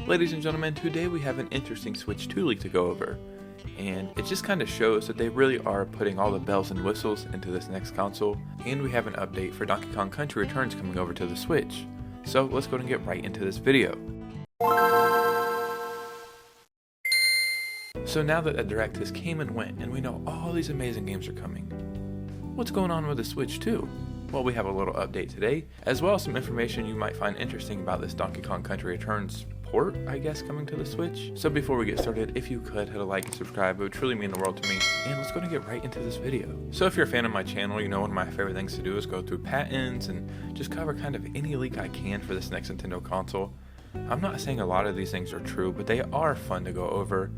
Ladies and gentlemen, today we have an interesting Switch 2 leak to go over, and it just kind of shows that they really are putting all the bells and whistles into this next console, and we have an update for Donkey Kong Country Returns coming over to the Switch. So let's go and get right into this video. So now that the Direct has came and went, and we know all these amazing games are coming, what's going on with the Switch 2? Well, we have a little update today, as well as some information you might find interesting about this Donkey Kong Country Returns port, I guess, coming to the Switch. So before we get started, if you could hit a like and subscribe, it would truly mean the world to me. And let's go and get right into this video. So if you're a fan of my channel, you know one of my favorite things to do is go through patents and just cover kind of any leak I can for this next Nintendo console. I'm not saying a lot of these things are true, but they are fun to go over.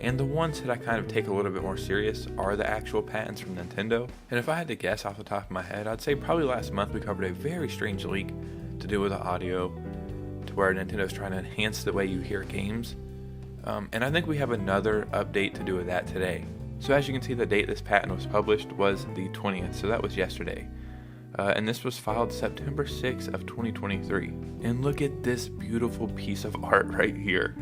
And the ones that I kind of take a little bit more serious are the actual patents from Nintendo. And if I had to guess off the top of my head, I'd say probably last month we covered a very strange leak to do with the audio, to where Nintendo's trying to enhance the way you hear games. And I think we have another update to do with that today. So as you can see, the date this patent was published was the 20th, so that was yesterday. And this was filed September 6th of 2023. And look at this beautiful piece of art right here.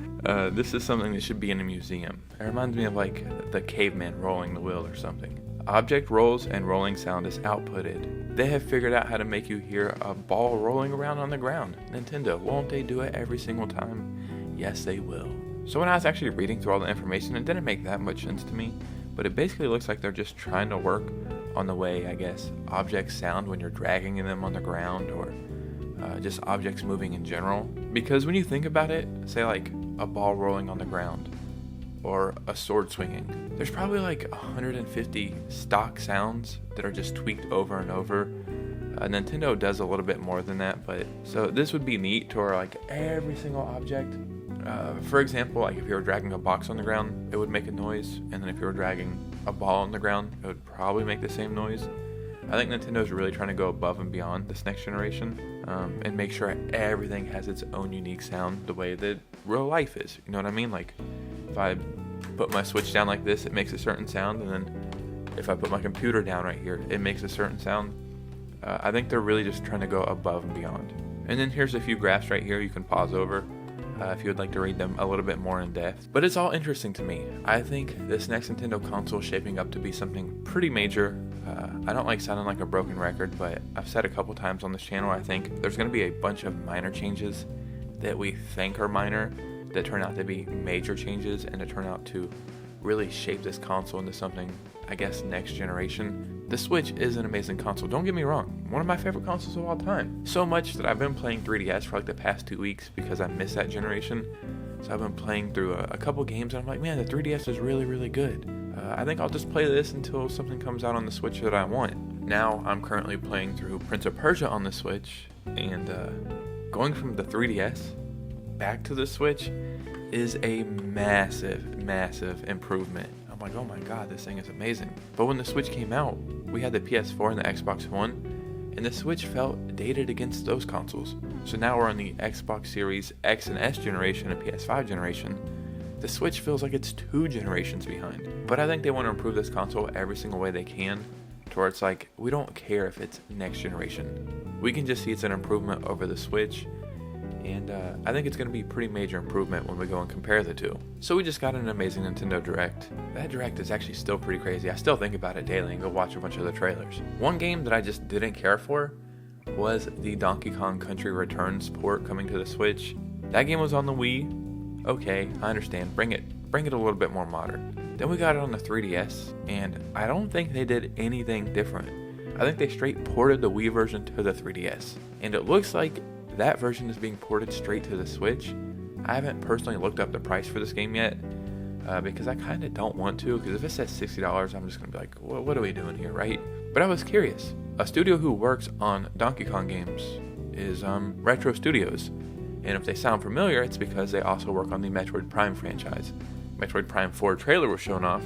This is something that should be in a museum. It reminds me of like the caveman rolling the wheel or something. Object rolls and rolling sound is outputted. They have figured out how to make you hear a ball rolling around on the ground. Nintendo, won't they do it every single time? Yes, they will. So when I was actually reading through all the information, it didn't make that much sense to me, but it basically looks like they're just trying to work on the way, I guess, objects sound when you're dragging them on the ground, or just objects moving in general. Because when you think about it, say like a ball rolling on the ground or a sword swinging, there's probably like 150 stock sounds that are just tweaked over and over. Nintendo does a little bit more than that, but so this would be neat to where like every single object, for example, like if you were dragging a box on the ground, it would make a noise, and then if you were dragging a ball on the ground, it would probably make the same noise. I think Nintendo's really trying to go above and beyond this next generation, and make sure everything has its own unique sound the way that real life is. You know what I mean? Like if I put my Switch down like this, it makes a certain sound, and then if I put my computer down right here, it makes a certain sound. I think they're really just trying to go above and beyond. And then here's a few graphs right here you can pause over if you would like to read them a little bit more in depth. But it's all interesting to me. I think this next Nintendo console is shaping up to be something pretty major. I don't like sounding like a broken record, but I've said a couple times on this channel, I think there's going to be a bunch of minor changes that we think are minor that turn out to be major changes, and to turn out to really shape this console into something, I guess, next generation. The Switch is an amazing console, don't get me wrong, one of my favorite consoles of all time. So much that I've been playing 3DS for like the past 2 weeks because I missed that generation. So I've been playing through a couple games, and I'm like, man, the 3DS is really, really good. I think I'll just play this until something comes out on the Switch that I want. Now I'm currently playing through Prince of Persia on the Switch, and going from the 3DS back to the Switch is a massive, massive improvement. I'm like, oh my god, this thing is amazing. But when the Switch came out, we had the PS4 and the Xbox One, and the Switch felt dated against those consoles. So now we're on the Xbox Series X and S generation and PS5 generation. The Switch feels like it's 2 generations behind. But I think they want to improve this console every single way they can, to where it's like, we don't care if it's next generation. We can just see it's an improvement over the Switch. And I think it's going to be a pretty major improvement when we go and compare the two. So we just got an amazing Nintendo Direct. That Direct is actually still pretty crazy. I still think about it daily and go watch a bunch of the trailers. One game that I just didn't care for was the Donkey Kong Country Returns port coming to the Switch. That game was on the Wii. Okay, I understand. Bring it a little bit more modern. Then we got it on the 3DS, and I don't think they did anything different. I think they straight ported the Wii version to the 3DS. And it looks like that version is being ported straight to the Switch. I haven't personally looked up the price for this game yet, because I kind of don't want to, because if it says $60, I'm just going to be like, well, what are we doing here, right? But I was curious. A studio who works on Donkey Kong games is Retro Studios, and if they sound familiar, it's because they also work on the Metroid Prime franchise. Metroid Prime 4 trailer was shown off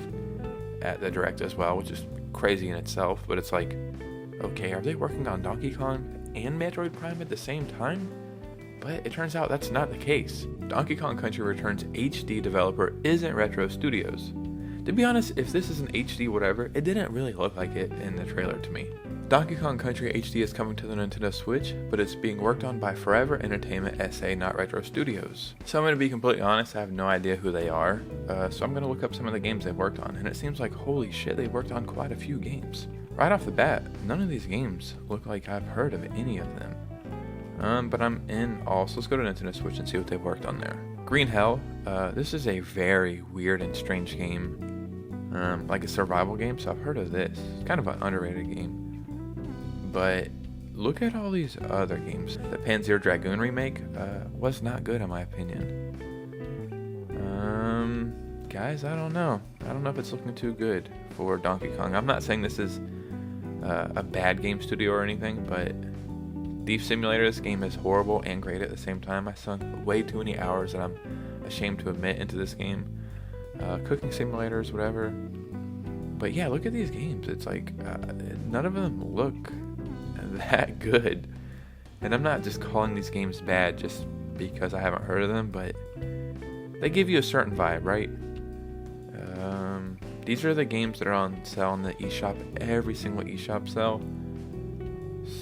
at the Direct as well, which is crazy in itself, but it's like, okay, are they working on Donkey Kong and Metroid Prime at the same time? But it turns out that's not the case. Donkey Kong Country Returns HD developer isn't Retro Studios. To be honest, if this is an HD whatever, it didn't really look like it in the trailer to me. Donkey Kong Country HD is coming to the Nintendo Switch, but it's being worked on by Forever Entertainment SA, not Retro Studios. So I'm going to be completely honest, I have no idea who they are, so I'm going to look up some of the games they've worked on, and it seems like holy shit, they've worked on quite a few games. Right off the bat, none of these games look like I've heard of any of them. But I'm in all, so let's go to Nintendo Switch and see what they've worked on there. Green Hell, this is a very weird and strange game, like a survival game, so I've heard of this. It's kind of an underrated game. But look at all these other games. The Panzer Dragoon remake was not good in my opinion. Guys, I don't know. I don't know if it's looking too good for Donkey Kong. I'm not saying this is a bad game studio or anything, but Thief Simulator, this game is horrible and great at the same time. I sunk way too many hours that I'm ashamed to admit into this game. Cooking simulators, whatever. But yeah, look at these games. It's like none of them look that good. And I'm not just calling these games bad just because I haven't heard of them, but they give you a certain vibe, right? These are the games that are on sale in the eShop, every single eShop sale.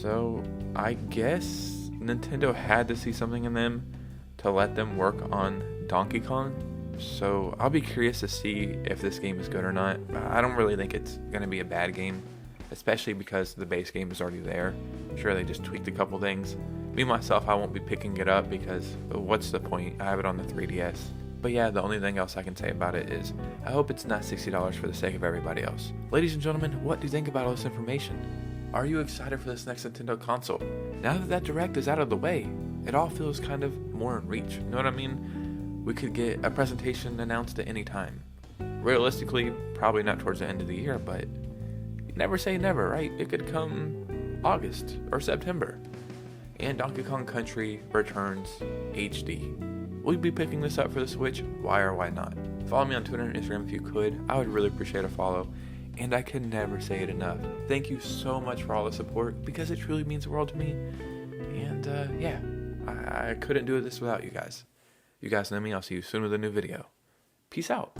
So I guess Nintendo had to see something in them to let them work on Donkey Kong. So I'll be curious to see if this game is good or not. I don't really think it's going to be a bad game, especially because the base game is already there. Sure, they just tweaked a couple things. Me, myself, I won't be picking it up because what's the point? I have it on the 3DS. But yeah, the only thing else I can say about it is I hope it's not $60 for the sake of everybody else. Ladies and gentlemen, what do you think about all this information? Are you excited for this next Nintendo console? Now that that Direct is out of the way, it all feels kind of more in reach. You know what I mean? We could get a presentation announced at any time. Realistically, probably not towards the end of the year, but never say never, right? It could come August or September. And Donkey Kong Country Returns HD. Will you be picking this up for the Switch? Why or why not? Follow me on Twitter and Instagram if you could. I would really appreciate a follow. And I can never say it enough. Thank you so much for all the support because it truly means the world to me. And yeah, I couldn't do this without you guys. You guys know me. I'll see you soon with a new video. Peace out.